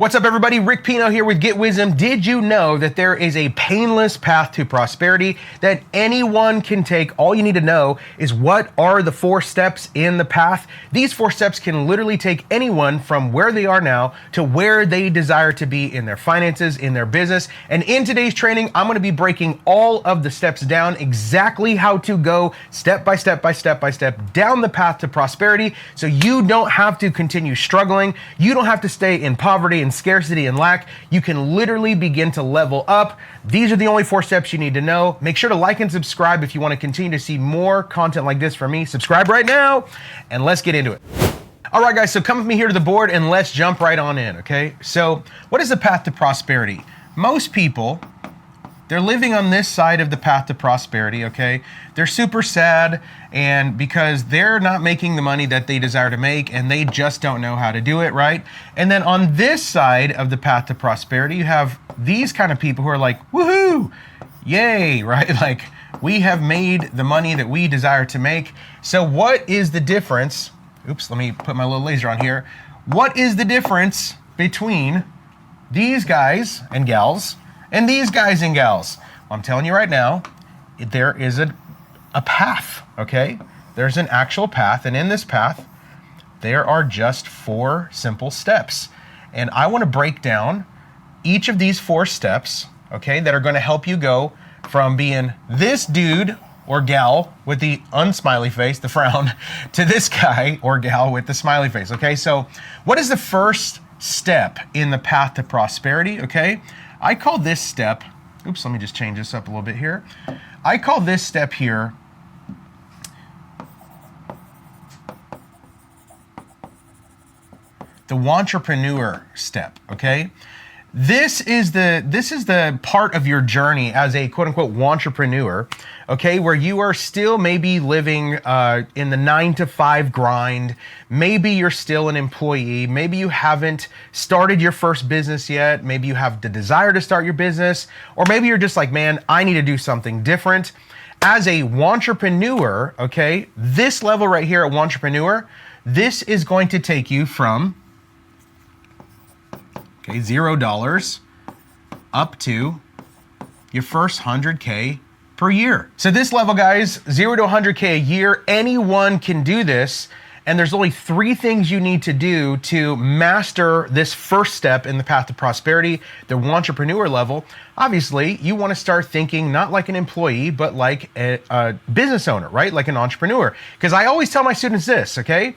What's up, everybody? Rick Pino here with 𝐑𝐢𝐤𝐬. Did you know that there is a painless path to prosperity that anyone can take? All you need to know is what are the 4 steps in the path. These 4 steps can literally take anyone from where they are now to where they desire to be in their finances, in their business. And in today's training, I'm going to be breaking all of the steps down, exactly how to go step by step down the path to prosperity, so you don't have to continue struggling. You don't have to stay in poverty and scarcity and lack. You can literally begin to level up. These are the only 4 steps you need to know. Make sure to like and subscribe if you want to continue to see more content like this from me. Subscribe right now, and let's get into it. All right, guys, so come with me here to the board and let's jump right on in, okay? So what is the path to prosperity? Most people, they're living on this side of the path to prosperity, okay? They're super sad, and because they're not making the money that they desire to make, and they just don't know how to do it, right? And then on this side of the path to prosperity, you have these kind of people who are like, woohoo, yay, right? Like, we have made the money that we desire to make. So what is the difference? Oops, let me put my little laser on here. What is the difference between these guys and gals and these guys and gals? Well, I'm telling you right now, there is a path, okay? There's an actual path, and in this path, there are just 4 simple steps. And I want to break down each of these 4 steps, okay, that are going to help you go from being this dude or gal with the unsmiley face, the frown, to this guy or gal with the smiley face, okay? So what is the first step in the path to prosperity, okay? I call this step, oops, let me just change this up a little bit here. I call this step here the wantrepreneur step, okay? This is the part of your journey as a quote unquote wantrepreneur, okay, where you are still maybe living in the 9-to-5 grind. Maybe you're still an employee. Maybe you haven't started your first business yet. Maybe you have the desire to start your business, or maybe you're just like, man, I need to do something different. As a wantrepreneur, okay, this level right here at wantrepreneur, this is going to take you from $0 up to your first 100K per year. So this level, guys, 0 to 100K a year, anyone can do this. And there's only 3 things you need to do to master this first step in the path to prosperity, the wantrepreneur level. Obviously, you want to start thinking not like an employee, but like a business owner, right? Like an entrepreneur. Because I always tell my students this, okay?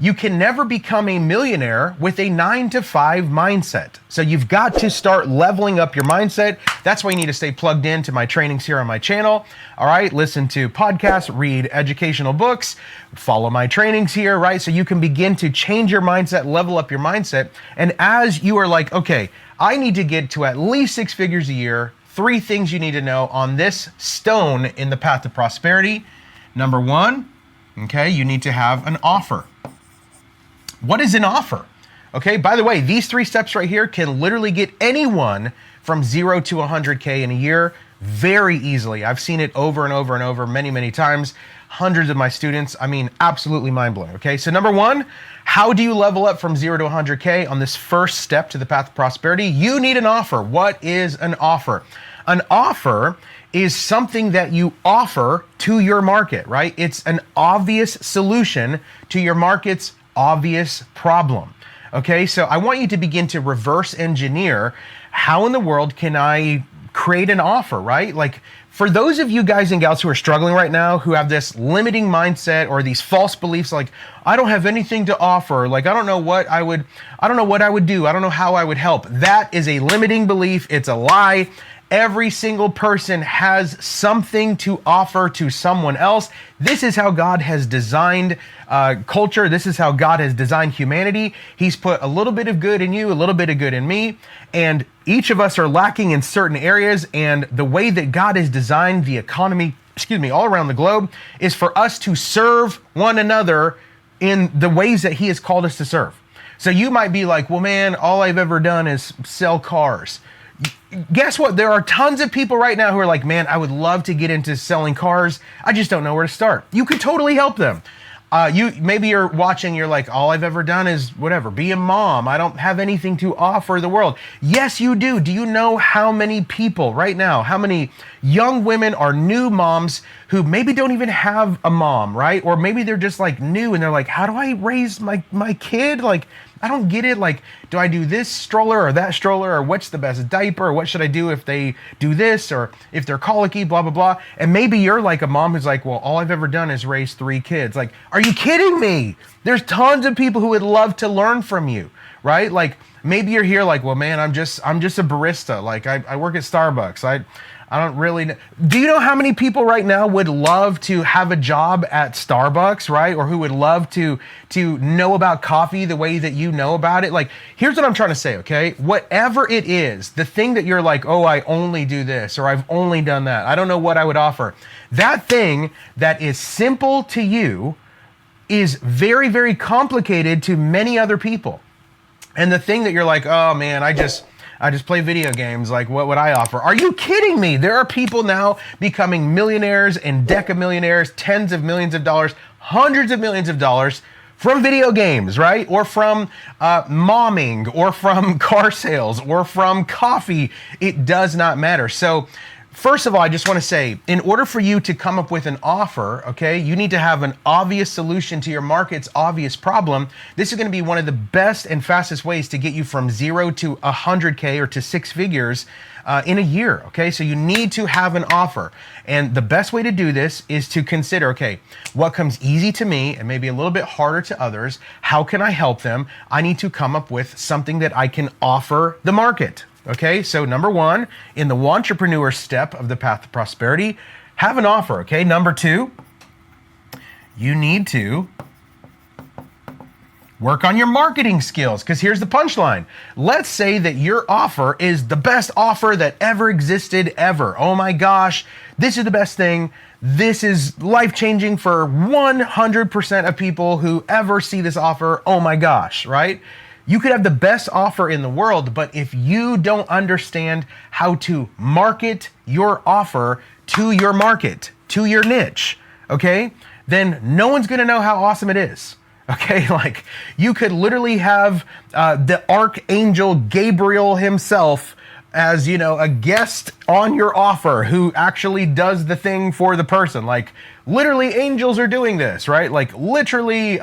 You can never become a millionaire with a 9-to-5 mindset. So you've got to start leveling up your mindset. That's why you need to stay plugged into my trainings here on my channel. All right, listen to podcasts, read educational books, follow my trainings here, right? So you can begin to change your mindset, level up your mindset. And as you are like, okay, I need to get to at least 6 figures a year, 3 things you need to know on this stone in the path to prosperity. Number 1, okay, you need to have an offer. What is an offer? Okay, by the way, these 3 steps right here can literally get anyone from 0 to 100K in a year very easily. I've seen it over and over and over many times. Hundreds of my students, I mean, absolutely mind-blowing, okay? So number 1, how do you level up from 0 to 100K on this first step to the path to prosperity? You need an offer. What is an offer? An offer is something that you offer to your market, right? It's an obvious solution to your market's obvious problem. Okay, so I want you to begin to reverse engineer how in the world can I create an offer, right? Like, for those of you guys and gals who are struggling right now, who have this limiting mindset or these false beliefs like, I don't have anything to offer, like I don't know what I would do, I don't know how I would help. That is a limiting belief. It's a lie. Every single person has something to offer to someone else. This is how God has designed culture. This is how God has designed humanity. He's put a little bit of good in you, a little bit of good in me, and each of us are lacking in certain areas. And the way that God has designed the economy, all around the globe, is for us to serve one another in the ways that He has called us to serve. So you might be like, well, man, all I've ever done is sell cars. Guess what? There are tons of people right now who are like, man, I would love to get into selling cars. I just don't know where to start. You could totally help them. Maybe you're watching, you're like, all I've ever done is whatever, be a mom. I don't have anything to offer the world. Yes, you do. Do you know how many people right now, how many young women are new moms who maybe don't even have a mom, right? Or maybe they're just like new and they're like, how do I raise my kid? Like, I don't get it. Like, do I do this stroller or that stroller, or what's the best diaper, or what should I do if they do this, or if they're colicky, blah, blah, blah. And maybe you're like a mom who's like, well, all I've ever done is raise 3 kids. Like, are you kidding me? There's tons of people who would love to learn from you, right? Like, maybe you're here like, well, man, I'm just a barista. Like, I work at Starbucks. I don't really know. Do you know how many people right now would love to have a job at Starbucks, right? Or who would love to know about coffee the way that you know about it? Like, here's what I'm trying to say, okay? Whatever it is, the thing that you're like, oh, I only do this, or I've only done that, I don't know what I would offer. That thing that is simple to you is very, very complicated to many other people. And the thing that you're like, oh man, I just play video games. Like, what would I offer? Are you kidding me? There are people now becoming millionaires and decamillionaires, tens of millions of dollars, hundreds of millions of dollars from video games, right? Or from momming, or from car sales, or from coffee. It does not matter. So first of all, I just want to say, in order for you to come up with an offer, okay, you need to have an obvious solution to your market's obvious problem. This is going to be one of the best and fastest ways to get you from 0 to 100K or to 6 figures in a year, okay? So you need to have an offer. And the best way to do this is to consider, okay, what comes easy to me and maybe a little bit harder to others? How can I help them? I need to come up with something that I can offer the market. Okay, so number 1, in the entrepreneur step of the path to prosperity, have an offer, okay? Number 2, you need to work on your marketing skills, because here's the punchline. Let's say that your offer is the best offer that ever existed ever. Oh my gosh, this is the best thing. This is life-changing for 100% of people who ever see this offer. Oh my gosh, right? You could have the best offer in the world, but if you don't understand how to market your offer to your market, to your niche, okay, then no one's gonna know how awesome it is. Okay, like, you could literally have the archangel Gabriel himself as, you know, a guest on your offer who actually does the thing for the person. Like, literally angels are doing this, right? Like, literally,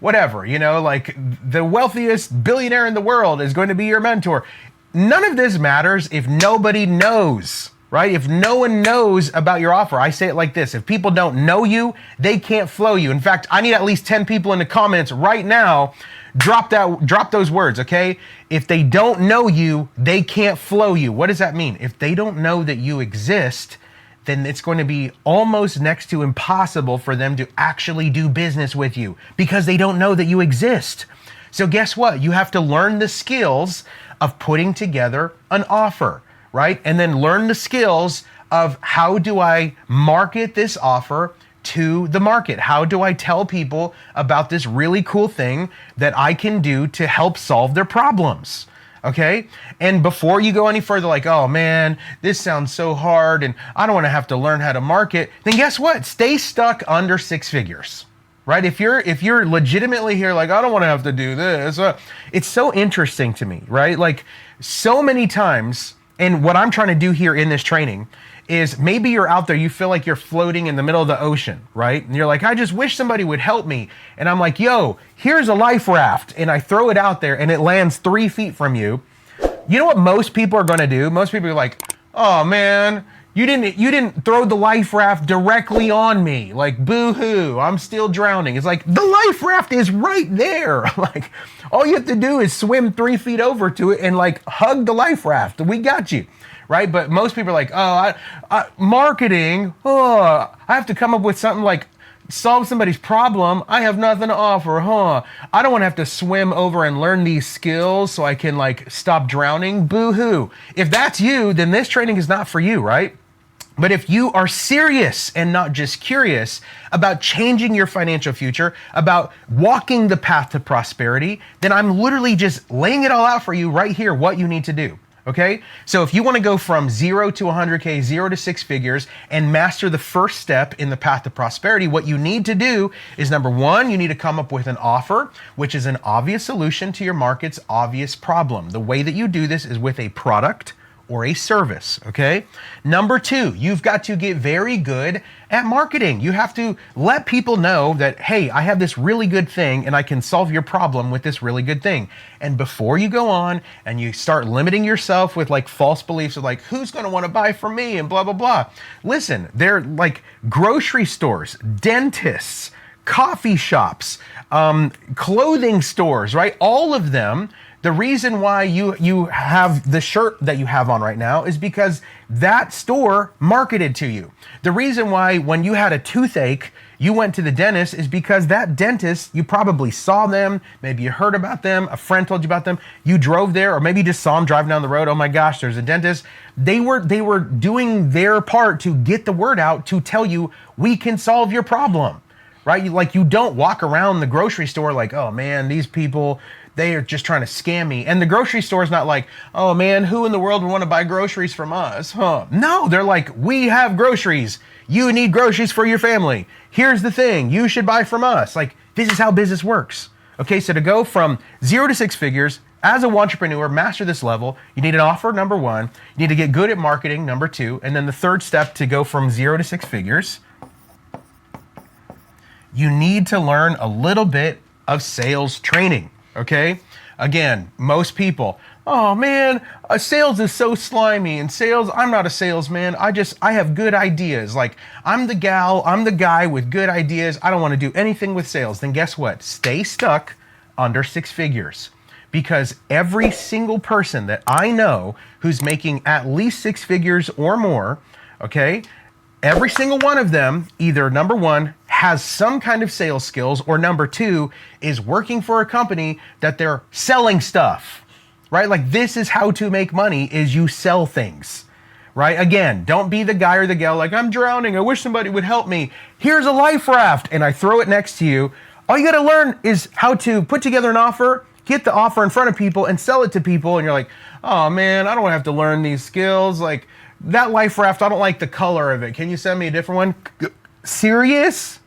whatever, you know, like the wealthiest billionaire in the world is going to be your mentor. None of this matters if nobody knows, right? If no one knows about your offer. I say it like this: if people don't know you, they can't flow you. In fact, I need at least 10 people in the comments right now. Drop those words, okay? If they don't know you, they can't flow you. What does that mean? If they don't know that you exist, then it's going to be almost next to impossible for them to actually do business with you, because they don't know that you exist. So guess what? You have to learn the skills of putting together an offer, right? And then learn the skills of, how do I market this offer to the market? How do I tell people about this really cool thing that I can do to help solve their problems? Okay? And before you go any further, like, oh man, this sounds so hard and I don't want to have to learn how to market, then guess what? Stay stuck under 6 figures. Right? If you're legitimately here like, I don't want to have to do this. It's so interesting to me, right? Like, so many times, and what I'm trying to do here in this training is, maybe you're out there, you feel like you're floating in the middle of the ocean, right? And you're like, I just wish somebody would help me. And I'm like, yo, here's a life raft. And I throw it out there and it lands 3 feet from you. You know what most people are going to do? Most people are like, oh man, you didn't throw the life raft directly on me. Like, boo-hoo, I'm still drowning. It's like, the life raft is right there. Like, all you have to do is swim 3 feet over to it and like hug the life raft. We got you. Right? But most people are like, oh, marketing, I have to come up with something like solve somebody's problem. I have nothing to offer, I don't want to have to swim over and learn these skills so I can like stop drowning. Boo-hoo. If that's you, then this training is not for you, right? But if you are serious and not just curious about changing your financial future, about walking the path to prosperity, then I'm literally just laying it all out for you right here, what you need to do. Okay, so if you want to go from 0 to 100K, 0 to 6 figures, and master the first step in the path to prosperity, what you need to do is, number one, you need to come up with an offer, which is an obvious solution to your market's obvious problem. The way that you do this is with a product or a service, okay? Number two, you've got to get very good at marketing. You have to let people know that, hey, I have this really good thing and I can solve your problem with this really good thing. And before you go on and you start limiting yourself with like false beliefs of like, who's gonna wanna buy from me and blah, blah, blah. Listen, they're like grocery stores, dentists, coffee shops, clothing stores, right? All of them. The reason why you have the shirt that you have on right now is because that store marketed to you. The reason why when you had a toothache, you went to the dentist is because that dentist, you probably saw them, maybe you heard about them, a friend told you about them, you drove there, or maybe you just saw them driving down the road. Oh my gosh, there's a dentist. They were doing their part to get the word out to tell you, we can solve your problem, right? You don't walk around the grocery store like, oh man, these people, they are just trying to scam me. And the grocery store is not like, oh man, who in the world would want to buy groceries from us? Huh? No, they're like, we have groceries. You need groceries for your family. Here's the thing, you should buy from us. Like, this is how business works. Okay, so to go from 0 to 6 figures, as a entrepreneur, master this level, you need an offer, number one. You need to get good at marketing, number two. And then the third step to go from 0 to 6 figures, you need to learn a little bit of sales training. Okay, again, most people, oh man, sales is so slimy, and sales, I'm not a salesman. I have good ideas. Like, I'm the guy with good ideas. I don't want to do anything with sales. Then guess what? Stay stuck under 6 figures, because every single person that I know who's making at least 6 figures or more, okay, every single one of them, either number one, has some kind of sales skills, or number two, is working for a company that they're selling stuff, right? Like, this is how to make money, is you sell things, right? Again, don't be the guy or the gal like, I'm drowning, I wish somebody would help me. Here's a life raft, and I throw it next to you. All you gotta learn is how to put together an offer, get the offer in front of people and sell it to people, and you're like, oh man, I don't have to learn these skills. Like, that life raft, I don't like the color of it. Can you send me a different one? Serious?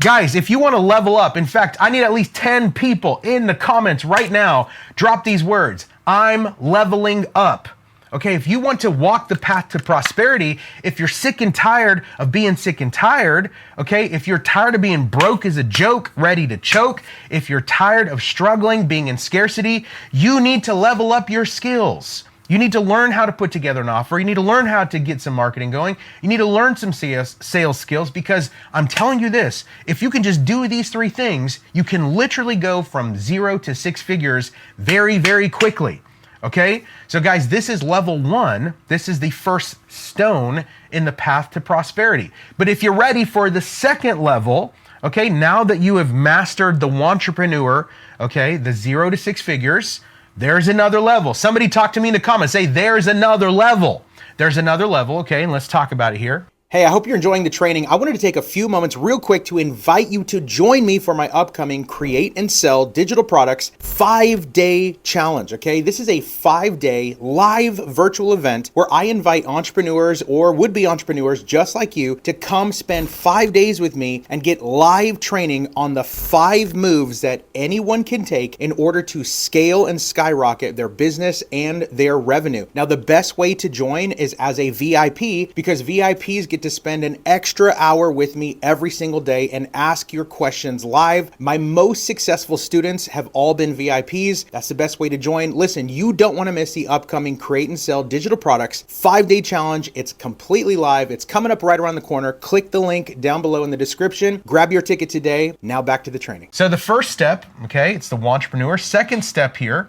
Guys, if you want to level up, in fact, I need at least 10 people in the comments right now. Drop these words. I'm leveling up. Okay, if you want to walk the path to prosperity, if you're sick and tired of being sick and tired, okay, if you're tired of being broke as a joke, ready to choke, if you're tired of struggling, being in scarcity, you need to level up your skills. You need to learn how to put together an offer. You need to learn how to get some marketing going. You need to learn some sales skills, because I'm telling you this, if you can just do these 3 things, you can literally go from 0 to 6 figures very, very quickly. Okay? So guys, this is level 1. This is the first stone in the path to prosperity. But if you're ready for the second level, okay, now that you have mastered the entrepreneur, okay, the 0 to 6 figures, there's another level. Somebody talk to me in the comments. Say, there's another level. There's another level, okay, and let's talk about it here. Hey, I hope you're enjoying the training. I wanted to take a few moments real quick to invite you to join me for my upcoming Create and Sell Digital Products 5-day challenge, okay? This is a 5-day live virtual event where I invite entrepreneurs or would-be entrepreneurs just like you to come spend 5 days with me and get live training on the 5 moves that anyone can take in order to scale and skyrocket their business and their revenue. Now, the best way to join is as a VIP, because VIPs get to spend an extra hour with me every single day and ask your questions live. My most successful students have all been VIPs. That's the best way to join. Listen, you don't want to miss the upcoming Create and Sell Digital Products 5-day challenge. It's completely live. It's coming up right around the corner. Click the link down below in the description. Grab your ticket today. Now back to the training. So the first step, okay, it's the entrepreneur. Second step here,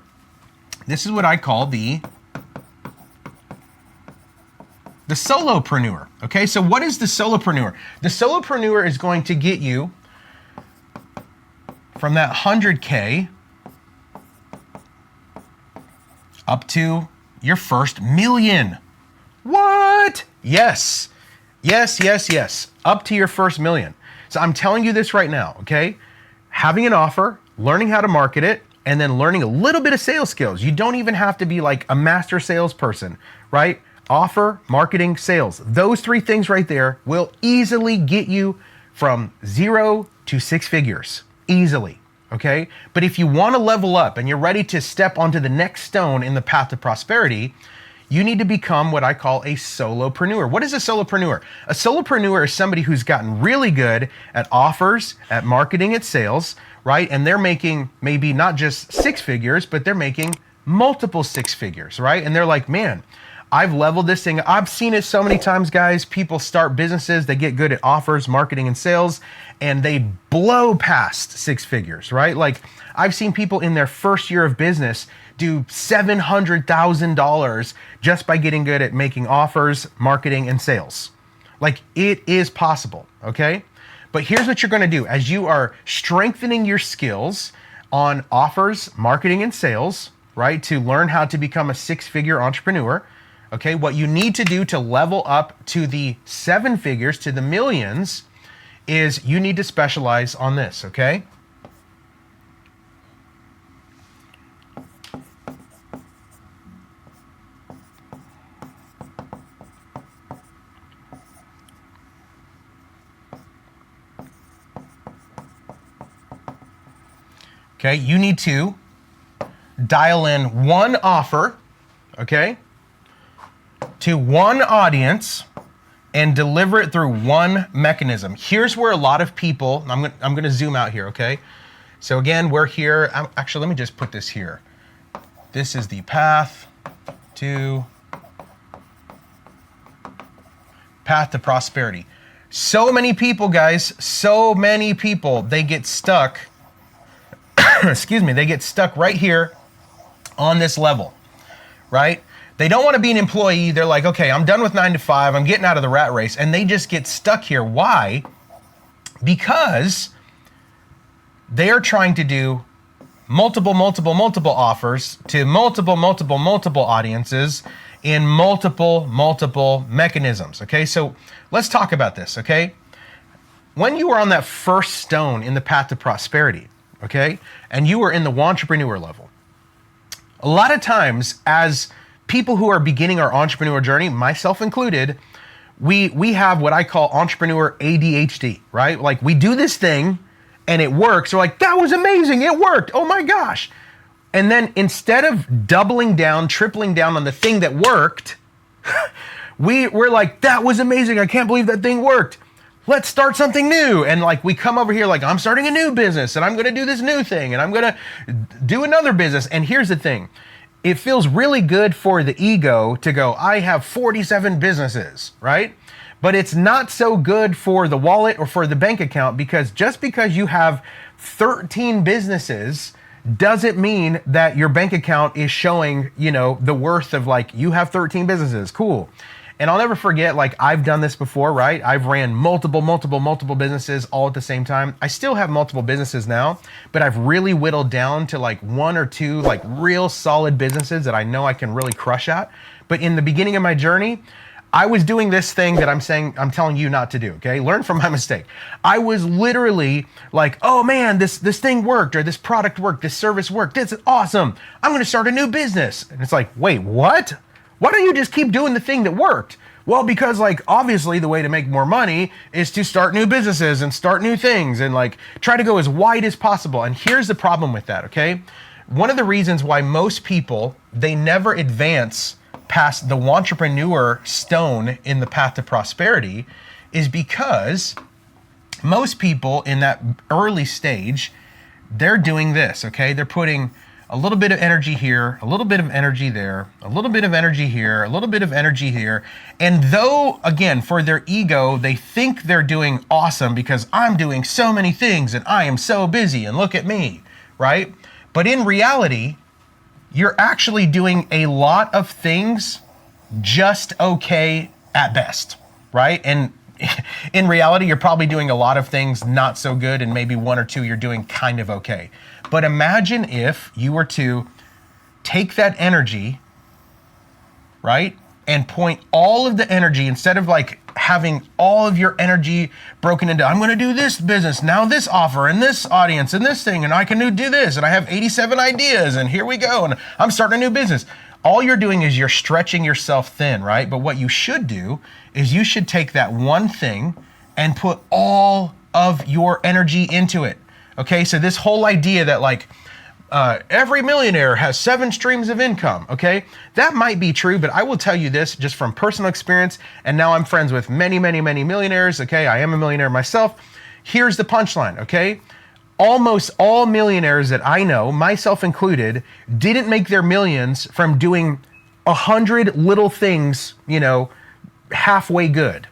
this is what I call the solopreneur. Okay, so what is the solopreneur? The solopreneur is going to get you from that 100K up to your first million. What? Yes. Up to your first million. So I'm telling you this right now, okay? Having an offer, learning how to market it, and then learning a little bit of sales skills. You don't even have to be like a master salesperson, right? Offer, marketing, sales. Those three things right there will easily get you from 0 to 6 figures, easily, okay? But if you want to level up and you're ready to step onto the next stone in the path to prosperity, you need to become what I call a solopreneur. What is a solopreneur? A solopreneur is somebody who's gotten really good at offers, at marketing, at sales, right? And they're making maybe not just 6 figures, but they're making multiple 6 figures, right? And they're like, man, I've leveled this thing. I've seen it so many times, guys. People start businesses, they get good at offers, marketing, and sales, and they blow past 6 figures, right? Like I've seen people in their first year of business do $700,000 just by getting good at making offers, marketing, and sales. Like it is possible, okay? But here's what you're gonna do. As you are strengthening your skills on offers, marketing, and sales, right? To learn how to become a 6-figure entrepreneur, okay, what you need to do to level up to the 7 figures, to the millions, is you need to specialize on this, okay? Okay, you need to dial in one offer, okay, to one audience and deliver it through one mechanism. Here's where a lot of people, I'm gonna zoom out here, okay? So again, we're here, actually, let me just put this here. This is the path to prosperity. So many people, guys, so many people, they get stuck, excuse me, they get stuck right here on this level, right? They don't want to be an employee. They're like, okay, I'm done with 9 to 5. I'm getting out of the rat race. And they just get stuck here. Why? Because they are trying to do multiple offers to multiple audiences in multiple mechanisms. Okay, so let's talk about this, okay? When you were on that first stone in the path to prosperity, okay, and you were in the entrepreneur level, a lot of times as people who are beginning our entrepreneur journey, myself included, we have what I call entrepreneur ADHD, right? Like we do this thing and it works. We're like, that was amazing, it worked, oh my gosh. And then instead of doubling down, tripling down on the thing that worked, we're like, that was amazing, I can't believe that thing worked. Let's start something new. And like we come over here like, I'm starting a new business and I'm gonna do this new thing and I'm gonna do another business. And here's the thing. It feels really good for the ego to go, I have 47 businesses, right? But it's not so good for the wallet or for the bank account, because just because you have 13 businesses doesn't mean that your bank account is showing, you know, the worth of like, you have 13 businesses, cool. And I'll never forget, like I've done this before, right? I've ran multiple businesses all at the same time. I still have multiple businesses now, but I've really whittled down to like 1 or 2 like real solid businesses that I know I can really crush at. But in the beginning of my journey, I was doing this thing that I'm telling you not to do, okay? Learn from my mistake. I was literally like, oh man, this thing worked, or this product worked, this service worked, this is awesome. I'm gonna start a new business. And it's like, wait, what? Why don't you just keep doing the thing that worked? Well, because like obviously the way to make more money is to start new businesses and start new things and like try to go as wide as possible. And here's the problem with that, okay? One of the reasons why most people, they never advance past the entrepreneur stone in the path to prosperity is because most people in that early stage, they're doing this, okay? They're putting a little bit of energy here, a little bit of energy there, a little bit of energy here, a little bit of energy here. And though, again, for their ego, they think they're doing awesome because I'm doing so many things and I am so busy and look at me, right? But in reality, you're actually doing a lot of things just okay at best, right? And in reality, you're probably doing a lot of things not so good, and maybe 1 or 2 you're doing kind of okay. But imagine if you were to take that energy, right, and point all of the energy, instead of like having all of your energy broken into, I'm going to do this business, now this offer, and this audience, and this thing, and I can do this, and I have 87 ideas, and here we go, and I'm starting a new business. All you're doing is you're stretching yourself thin, right? But what you should do is you should take that one thing and put all of your energy into it. Okay, so this whole idea that like, every millionaire has 7 streams of income, okay? That might be true, but I will tell you this just from personal experience, and now I'm friends with many, many, many millionaires, okay? I am a millionaire myself. Here's the punchline, okay? Almost all millionaires that I know, myself included, didn't make their millions from doing 100 little things, you know, halfway good.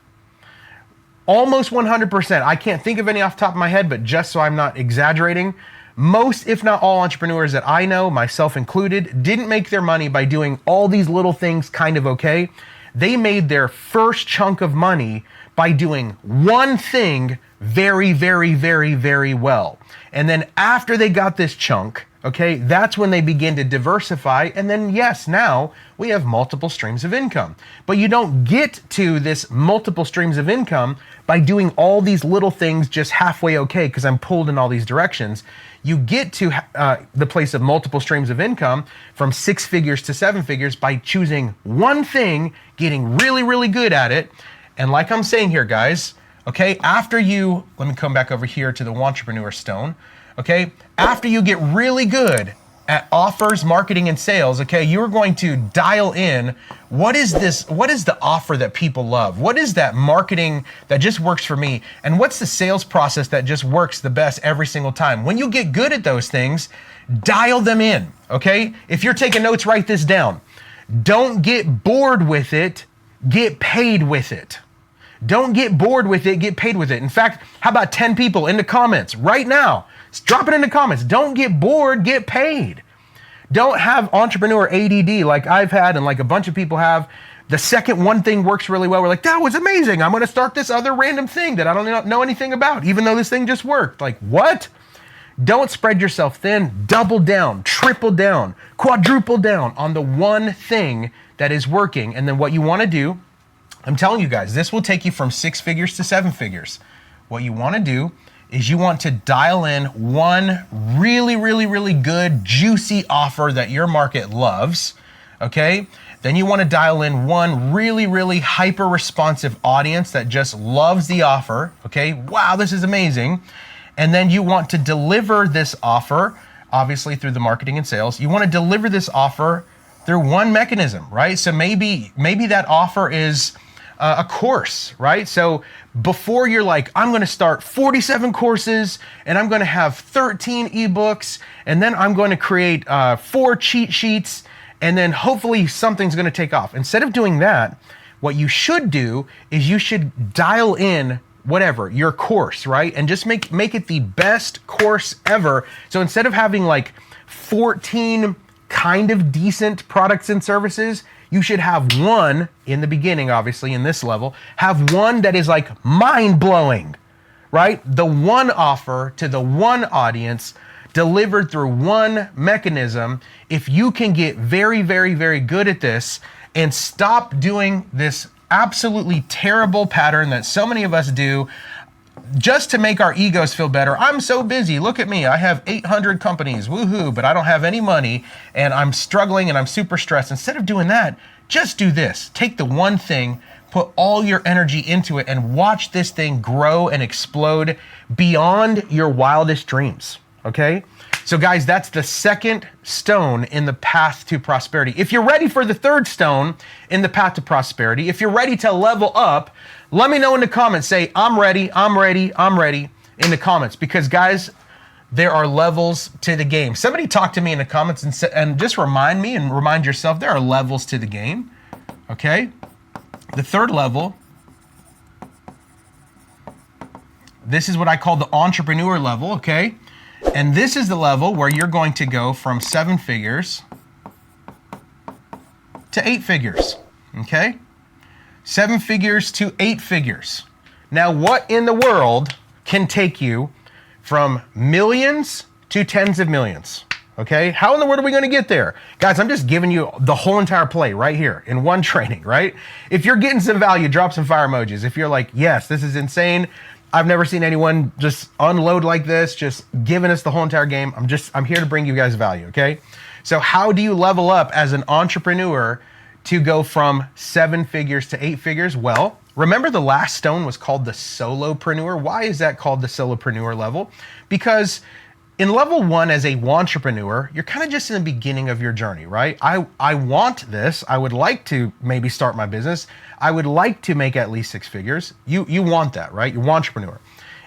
Almost 100%. I can't think of any off the top of my head, but just so I'm not exaggerating, most, if not all, entrepreneurs that I know, myself included, didn't make their money by doing all these little things kind of okay. They made their first chunk of money by doing one thing very, very, very, very well. And then after they got this chunk, okay, that's when they begin to diversify. And then yes, now we have multiple streams of income. But you don't get to this multiple streams of income by doing all these little things just halfway okay because I'm pulled in all these directions. You get to the place of multiple streams of income from 6 figures to 7 figures by choosing one thing, getting really, really good at it. And like I'm saying here, guys, okay, after you, let me come back over here to the entrepreneur stone. Okay, after you get really good at offers, marketing, and sales, okay, you're going to dial in what is the offer that people love? What is that marketing that just works for me? And what's the sales process that just works the best every single time? When you get good at those things, dial them in, okay? If you're taking notes, write this down. Don't get bored with it, get paid with it. Don't get bored with it, get paid with it. In fact, how about 10 people in the comments right now? Drop it in the comments. Don't get bored, get paid. Don't have entrepreneur ADD like I've had and like a bunch of people have. The second one thing works really well, we're like, that was amazing. I'm going to start this other random thing that I don't know anything about, even though this thing just worked. Like, what? Don't spread yourself thin. Double down, triple down, quadruple down on the one thing that is working. And then what you want to do, I'm telling you guys, this will take you from 6 figures to 7 figures. What you want to do is you want to dial in one really, really, really good, juicy offer that your market loves, okay? Then you want to dial in one really, really hyper-responsive audience that just loves the offer, okay? Wow, this is amazing. And then you want to deliver this offer, obviously through the marketing and sales. You want to deliver this offer through one mechanism, right? So maybe that offer is a course, right? So before you're like, I'm going to start 47 courses and I'm going to have 13 ebooks and then I'm going to create 4 cheat sheets and then hopefully something's going to take off. Instead of doing that, what you should do is you should dial in whatever, your course, right? And just make it the best course ever. So instead of having like 14 kind of decent products and services, you should have one in the beginning, obviously, in this level, have one that is like mind-blowing, right? The one offer to the one audience delivered through one mechanism. If you can get very, very, very good at this and stop doing this absolutely terrible pattern that so many of us do just to make our egos feel better. I'm so busy. Look at me. I have 800 companies. Woohoo. But I don't have any money and I'm struggling and I'm super stressed. Instead of doing that, just do this. Take the one thing, put all your energy into it and watch this thing grow and explode beyond your wildest dreams. Okay? So guys, that's the second stone in the path to prosperity. If you're ready for the third stone in the path to prosperity, if you're ready to level up, let me know in the comments. Say, I'm ready, I'm ready, I'm ready in the comments. Because guys, there are levels to the game. Somebody talk to me in the comments and just remind me and remind yourself there are levels to the game. Okay? The third level, this is what I call the entrepreneur level, okay? And this is the level where you're going to go from 7 figures to 8 figures, okay? 7 figures to 8 figures. Now, what in the world can take you from millions to tens of millions? Okay, how in the world are we going to get there? Guys, I'm just giving you the whole entire play right here in one training, right? If you're getting some value, drop some fire emojis. If you're like, yes, this is insane. I've never seen anyone just unload like this, just giving us the whole entire game. I'm here to bring you guys value, okay? So how do you level up as an entrepreneur to go from 7 figures to 8 figures? Well, remember the last stone was called the solopreneur. Why is that called the solopreneur level? Because in level 1 as a entrepreneur, you're kind of just in the beginning of your journey, right? I want this. I would like to maybe start my business. I would like to make at least 6 figures. You want that, right? You're an entrepreneur.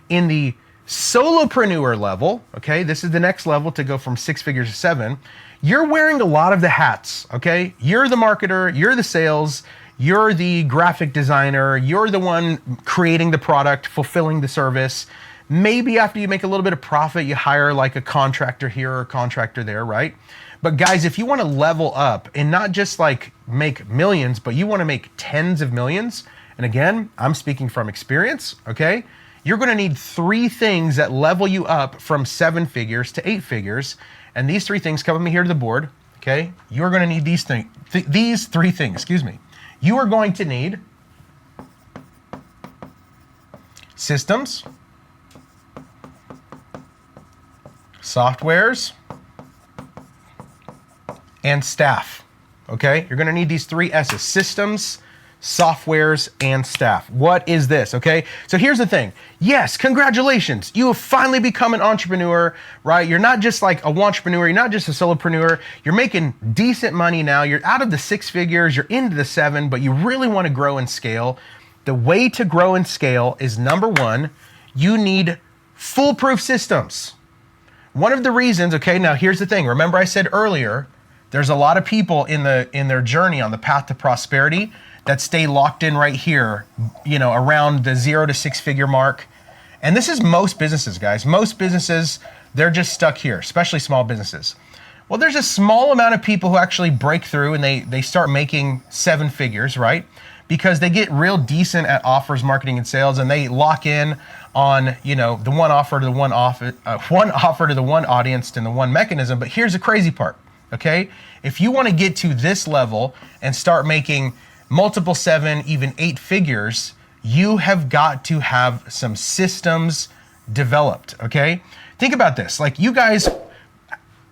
In the solopreneur level, okay, this is the next level to go from 6 figures to 7. You're wearing a lot of the hats, okay? You're the marketer, you're the sales, you're the graphic designer, you're the one creating the product, fulfilling the service. Maybe after you make a little bit of profit, you hire like a contractor here or a contractor there, right? But guys, if you want to level up and not just like make millions, but you want to make tens of millions, and again, I'm speaking from experience, okay? You're going to need 3 things that level you up from 7 figures to 8 figures. And these 3 things, come with me here to the board, okay? You're going to need these 3 things, excuse me. You are going to need systems, softwares, and staff, okay? You're gonna need these 3 S's, systems, softwares, and staff. What is this, okay? So here's the thing. Yes, congratulations. You have finally become an entrepreneur, right? You're not just like a entrepreneur, you're not just a solopreneur. You're making decent money now. You're out of the 6 figures, you're into the 7, but you really wanna grow and scale. The way to grow and scale is number 1, you need foolproof systems. One of the reasons, okay, now here's the thing. Remember I said earlier, there's a lot of people in their journey on the path to prosperity that stay locked in right here, you know, around the 0 to 6 figure mark. And this is most businesses, guys. Most businesses, they're just stuck here, especially small businesses. Well, there's a small amount of people who actually break through and they start making 7 figures, right? Because they get real decent at offers, marketing, and sales, and they lock in on, you know, the one offer to the one offer to the one audience and the one mechanism. But here's the crazy part, okay? If you want to get to this level and start making multiple 7, even 8 figures, you have got to have some systems developed, okay? Think about this. Like, you guys,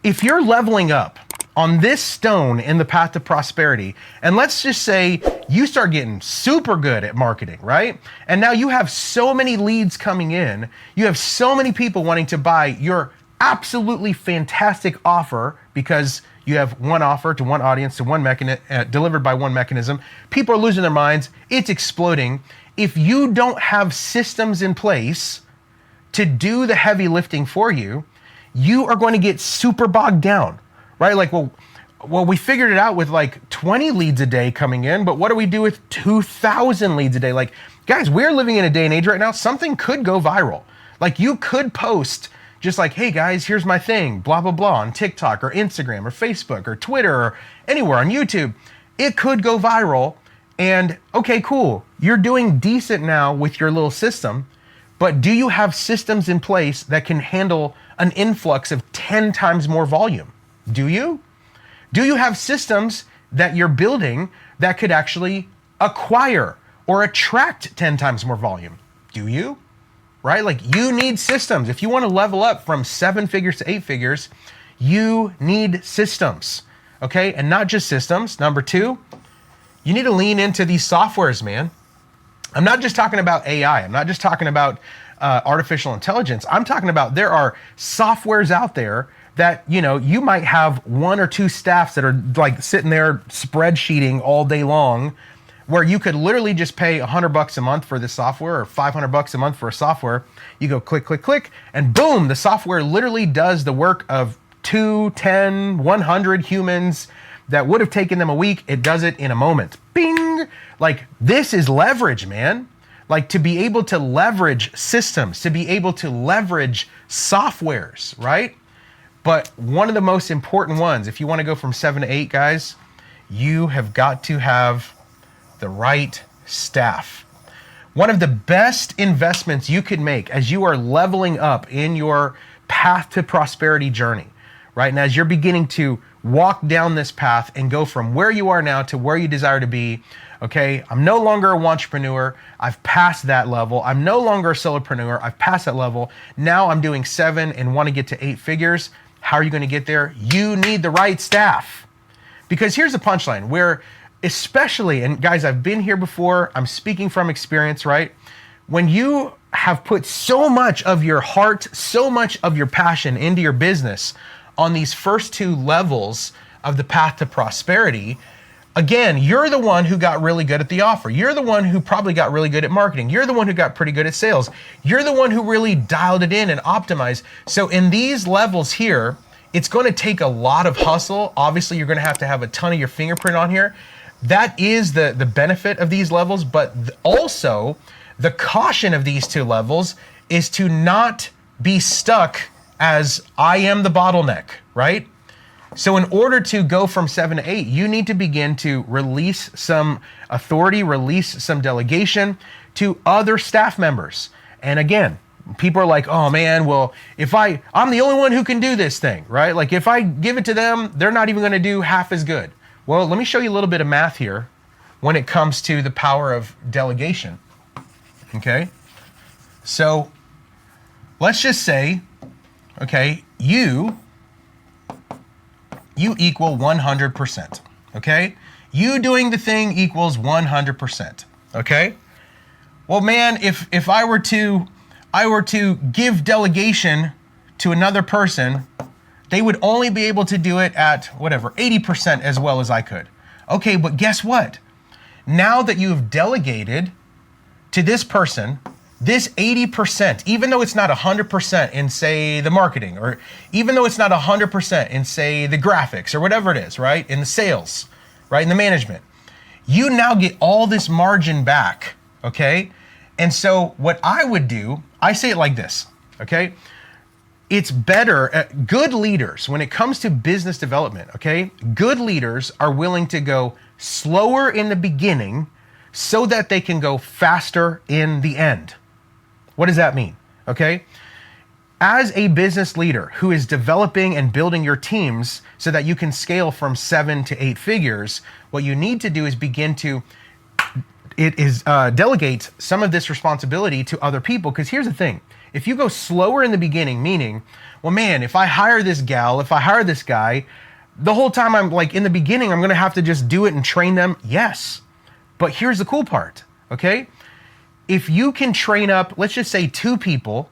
if you're leveling up on this stone in the path to prosperity, and let's just say you start getting super good at marketing, right? And now you have so many leads coming in, you have so many people wanting to buy your absolutely fantastic offer because you have one offer to one audience, to one mechanism, delivered by one mechanism. People are losing their minds, it's exploding. If you don't have systems in place to do the heavy lifting for you, you are going to get super bogged down. Right? Like, well, we figured it out with like 20 leads a day coming in, but what do we do with 2,000 leads a day? Like, guys, we're living in a day and age right now, something could go viral. Like, you could post just like, hey guys, here's my thing, blah, blah, blah, on TikTok or Instagram or Facebook or Twitter or anywhere on YouTube. It could go viral, and okay, cool. You're doing decent now with your little system, but do you have systems in place that can handle an influx of 10 times more volume? Do you? Do you have systems that you're building that could actually acquire or attract 10 times more volume? Do you? Right? Like, you need systems. If you want to level up from 7 figures to 8 figures, you need systems. Okay? And not just systems. Number 2, you need to lean into these softwares, man. I'm not just talking about AI. I'm not just talking about artificial intelligence. I'm talking about there are softwares out there that, you know, you might have 1 or 2 staffs that are like sitting there spreadsheeting all day long, where you could literally just pay $100 a month for this software or $500 a month for a software. You go click, click, click, and boom, the software literally does the work of 2, 10, 100 humans that would have taken them a week. It does it in a moment. Bing! Like, this is leverage, man. Like, to be able to leverage systems, to be able to leverage softwares, right? But one of the most important ones, if you want to go from 7 to 8, guys, you have got to have the right staff. One of the best investments you could make as you are leveling up in your path to prosperity journey, right? And as you're beginning to walk down this path and go from where you are now to where you desire to be, okay, I'm no longer a entrepreneur. I've passed that level. I'm no longer a solopreneur. I've passed that level. Now I'm doing 7 and want to get to 8 figures. How are you going to get there? You need the right staff. Because here's the punchline where, especially, and guys, I've been here before, I'm speaking from experience, right? When you have put so much of your heart, so much of your passion into your business on these first 2 levels of the path to prosperity, again, you're the one who got really good at the offer. You're the one who probably got really good at marketing. You're the one who got pretty good at sales. You're the one who really dialed it in and optimized. So in these levels here, it's going to take a lot of hustle. Obviously, you're going to have a ton of your fingerprint on here. That is the benefit of these levels, but also the caution of these 2 levels is to not be stuck as I am the bottleneck, right? So in order to go from 7 to 8, you need to begin to release some authority, release some delegation to other staff members. And again, people are like, oh man, well, I'm the only one who can do this thing, right? Like if I give it to them, they're not even going to do half as good. Well, let me show you a little bit of math here when it comes to the power of delegation. Okay. So let's just say, okay, you equal 100%. Okay. You doing the thing equals 100%. Okay. Well, man, if I were to give delegation to another person, they would only be able to do it at whatever, 80% as well as I could. Okay, but guess what? Now that you've delegated to this person, this 80%, even though it's not 100% in, say, the marketing, or even though it's not 100% in, say, the graphics or whatever it is, right? In the sales, right? In the management, you now get all this margin back, okay? And so what I would do, I say it like this, okay? It's better, good leaders, when it comes to business development, okay? Good leaders are willing to go slower in the beginning so that they can go faster in the end. What does that mean? Okay. As a business leader who is developing and building your teams so that you can scale from 7 to 8 figures, what you need to do is begin to delegate some of this responsibility to other people. Because here's the thing. If you go slower in the beginning, meaning, well, man, if I hire this gal, if I hire this guy, the whole time I'm like in the beginning, I'm going to have to just do it and train them. Yes. But here's the cool part. Okay. If you can train up, let's just say 2 people,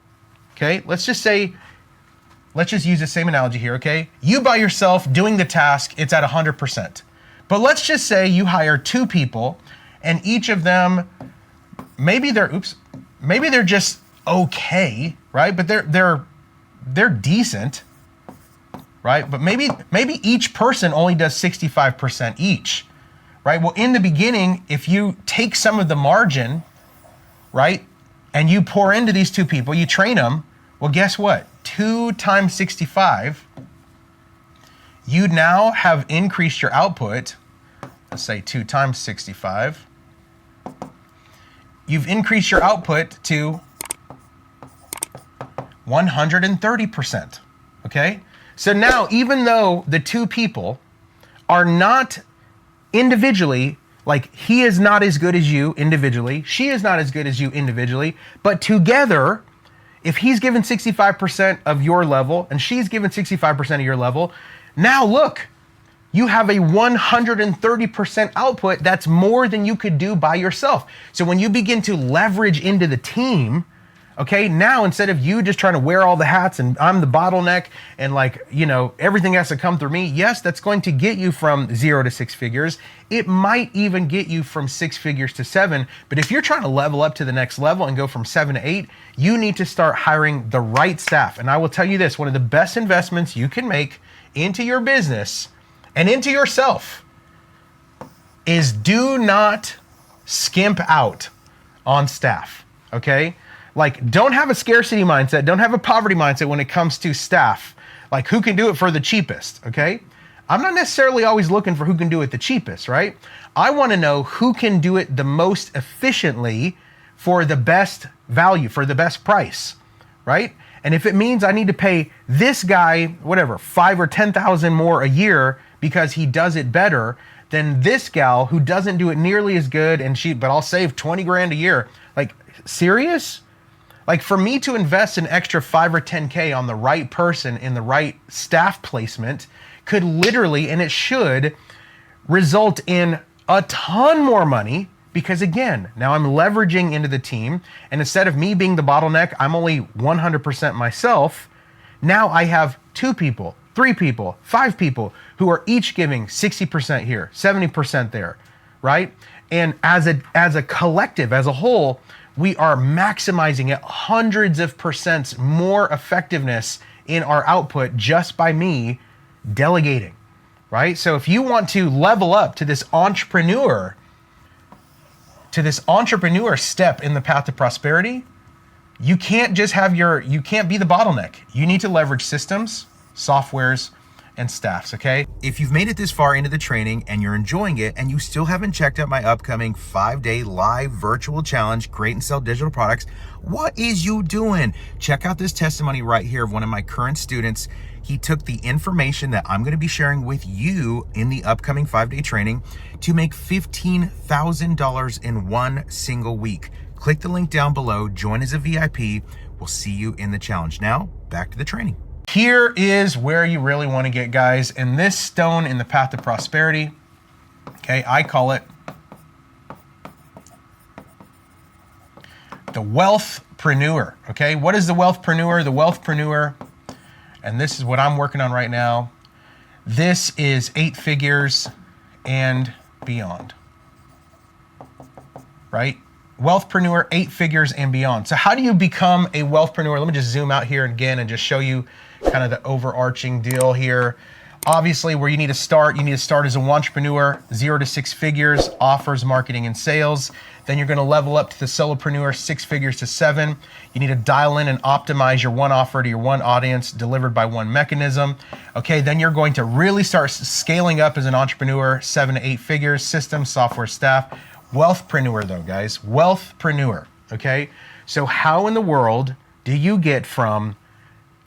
okay? Let's just use the same analogy here, okay? You by yourself doing the task, it's at 100%. But let's just say you hire 2 people and each of them, maybe they're just okay, right? But they're decent, right? But maybe each person only does 65% each, right? Well, in the beginning, if you take some of the margin, right, and you pour into these 2 people, you train them, well, guess what? 2 times 65, you now have increased your output. Let's say 2 times 65. You've increased your output to 130%, okay? So now, even though the 2 people are not individually, like he is not as good as you individually, she is not as good as you individually, but together, if he's given 65% of your level and she's given 65% of your level, now look, you have a 130% output. That's more than you could do by yourself. So when you begin to leverage into the team, okay, now instead of you just trying to wear all the hats and I'm the bottleneck and like, you know, everything has to come through me. Yes, that's going to get you from 0 to 6 figures. It might even get you from 6 figures to 7. But if you're trying to level up to the next level and go from 7 to 8, you need to start hiring the right staff. And I will tell you this, one of the best investments you can make into your business and into yourself is do not skimp out on staff, okay? Like, don't have a scarcity mindset. Don't have a poverty mindset when it comes to staff. Like, who can do it for the cheapest, okay? I'm not necessarily always looking for who can do it the cheapest, right? I want to know who can do it the most efficiently for the best value, for the best price, right? And if it means I need to pay this guy, whatever, 5 or 10,000 more a year because he does it better than this gal who doesn't do it nearly as good, but I'll save 20 grand a year. Like, serious? Like, for me to invest an extra 5 or 10K on the right person in the right staff placement could literally, and it should, result in a ton more money, because again, now I'm leveraging into the team, and instead of me being the bottleneck, I'm only 100% myself. Now I have 2 people, 3 people, 5 people who are each giving 60% here, 70% there, right? And as a collective, as a whole, we are maximizing at hundreds of percents more effectiveness in our output just by me delegating, right? So if you want to level up to this entrepreneur step in the path to prosperity, you can't just you can't be the bottleneck. You need to leverage systems, softwares, and staffs, okay? If you've made it this far into the training and you're enjoying it and you still haven't checked out my upcoming 5-day live virtual challenge, Create and Sell Digital Products, what is you doing? Check out this testimony right here of one of my current students. He took the information that I'm gonna be sharing with you in the upcoming 5-day training to make $15,000 in one single week. Click the link down below, join as a VIP. We'll see you in the challenge. Now, back to the training. Here is where you really want to get, guys, and this stone in the path to prosperity, okay, I call it the wealthpreneur, okay? What is the wealthpreneur? The wealthpreneur, and this is what I'm working on right now. This is 8 figures and beyond, right? Wealthpreneur, 8 figures and beyond. So how do you become a wealthpreneur? Let me just zoom out here again and just show you kind of the overarching deal here. Obviously, where you need to start as an entrepreneur, 0 to 6 figures, offers, marketing, and sales. Then you're gonna level up to the solopreneur, 6 figures to 7. You need to dial in and optimize your one offer to your one audience delivered by one mechanism. Okay, then you're going to really start scaling up as an entrepreneur, 7 to 8 figures, systems, software, staff. Wealthpreneur though, guys, wealthpreneur, okay? So how in the world do you get from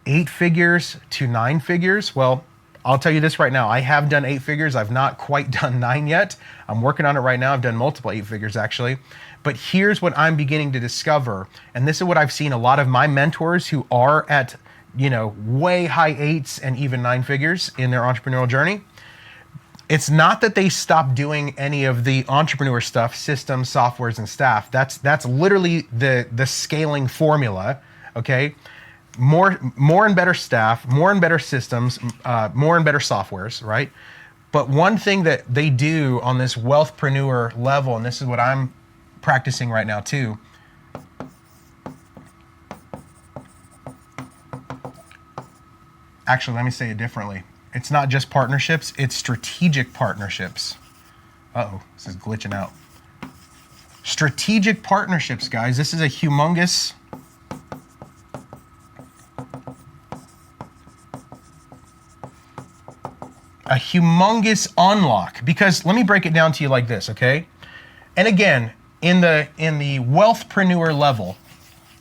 8 figures to 9 figures? Well, I'll tell you this right now. I have done 8 figures. I've not quite done 9 yet. I'm working on it right now. I've done multiple 8 figures actually. But here's what I'm beginning to discover. And this is what I've seen a lot of my mentors who are at, way high 8s and even 9 figures in their entrepreneurial journey. It's not that they stopped doing any of the entrepreneur stuff, systems, softwares, and staff. That's literally the scaling formula, okay? More and better staff, more and better systems, more and better softwares, right? But one thing that they do on this wealthpreneur level, and this is what I'm practicing right now too, actually, let me say it differently. It's not just partnerships, it's strategic partnerships. Uh-oh, this is glitching out. Strategic partnerships, guys. This is a humongous unlock, because let me break it down to you like this, okay? And again, in the wealthpreneur level,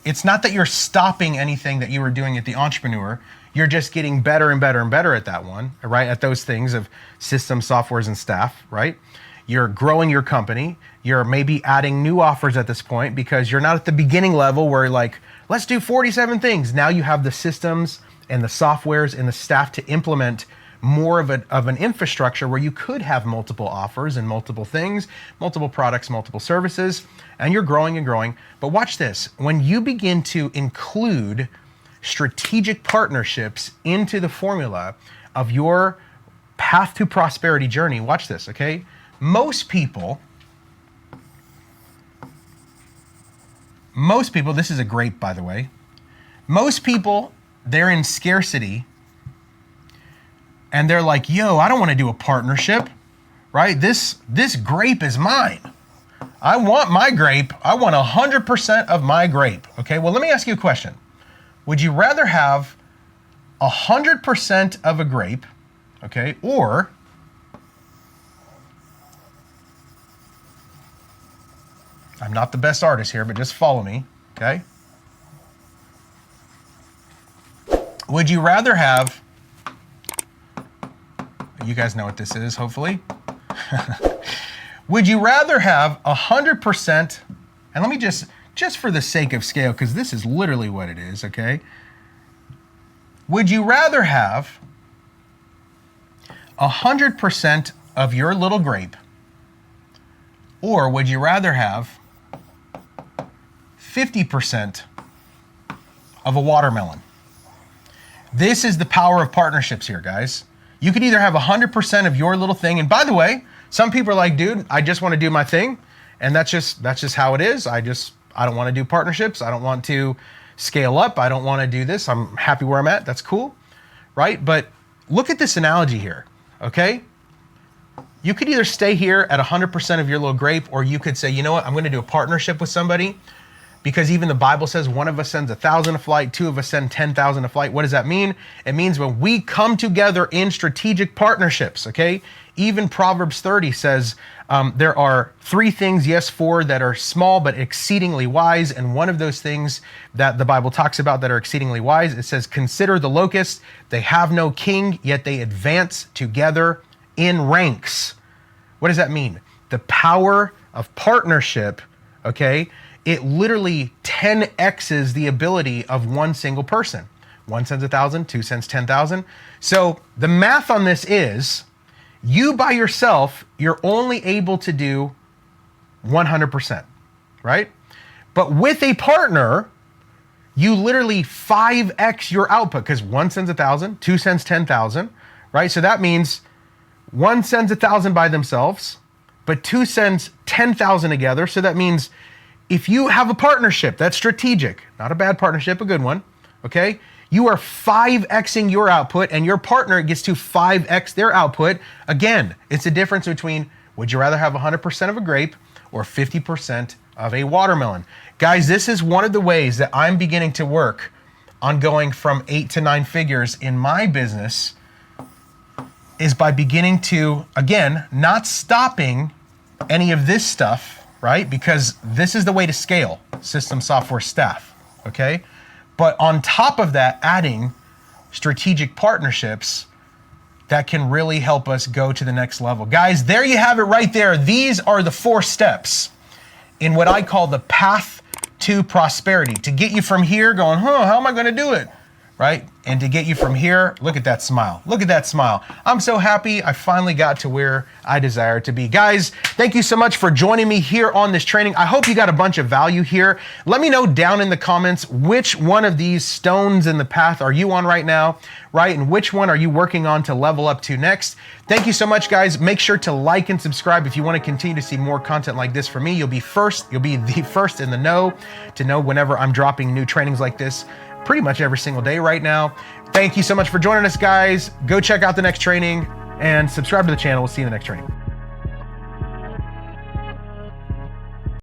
it's not that you're stopping anything that you were doing at the entrepreneur. You're just getting better and better and better at that one, right? At those things of systems, softwares, and staff, right? You're growing your company. You're maybe adding new offers at this point because you're not at the beginning level where like, let's do 47 things. Now you have the systems and the softwares and the staff to implement more of an infrastructure where you could have multiple offers and multiple things, multiple products, multiple services, and you're growing and growing. But watch this. When you begin to include strategic partnerships into the formula of your path to prosperity journey, watch this, okay? Most people, this is a grape, by the way. Most people, they're in scarcity and they're like, yo, I don't want to do a partnership, right? This grape is mine. I want my grape. I want 100% of my grape. Okay, well, let me ask you a question. Would you rather have 100% of a grape, okay, or I'm not the best artist here, but just follow me, okay? Would you rather have, you guys know what this is, hopefully. Would you rather have 100%, and let me just for the sake of scale, because this is literally what it is, okay? Would you rather have 100% of your little grape, or would you rather have 50% of a watermelon? This is the power of partnerships here, guys. You could either have 100% of your little thing, and by the way, some people are like, dude, I just want to do my thing, and that's just how it is. I don't want to do partnerships. I don't want to scale up. I don't want to do this. I'm happy where I'm at. That's cool, right? But look at this analogy here, okay? You could either stay here at 100% of your little grape, or you could say, you know what, I'm going to do a partnership with somebody, because even the Bible says one of us sends 1,000 a flight, two of us send 10,000 a flight. What does that mean? It means when we come together in strategic partnerships, okay? Even Proverbs 30 says there are 3 things, yes, 4 that are small but exceedingly wise. And one of those things that the Bible talks about that are exceedingly wise, it says, consider the locusts. They have no king, yet they advance together in ranks. What does that mean? The power of partnership, okay? It literally 10x's the ability of one single person. One sends 1,000, two sends 10,000. So the math on this is, you by yourself, you're only able to do 100%, right? But with a partner, you literally 5x your output, because one sends 1,000, two sends 10,000, right? So that means one sends 1,000 by themselves, but two sends 10,000 together. So that means if you have a partnership that's strategic, not a bad partnership, a good one, okay? You are 5xing your output, and your partner gets to 5x their output. Again, it's the difference between, would you rather have 100% of a grape or 50% of a watermelon? Guys, this is one of the ways that I'm beginning to work on going from 8 to 9 figures in my business, is by beginning to, again, not stopping any of this stuff, right? Because this is the way to scale system, software, staff, okay? But on top of that, adding strategic partnerships that can really help us go to the next level. Guys, there you have it right there. These are the 4 steps in what I call the path to prosperity, to get you from here going, how am I gonna do it, right? And to get you from here, look at that smile. Look at that smile. I'm so happy I finally got to where I desire to be. Guys, thank you so much for joining me here on this training. I hope you got a bunch of value here. Let me know down in the comments which one of these stones in the path are you on right now, right? And which one are you working on to level up to next? Thank you so much, guys. Make sure to like and subscribe if you want to continue to see more content like this from me. You'll be the first in the know to know whenever I'm dropping new trainings like this pretty much every single day right now. Thank you so much for joining us, guys. Go check out the next training and subscribe to the channel. We'll see you in the next training.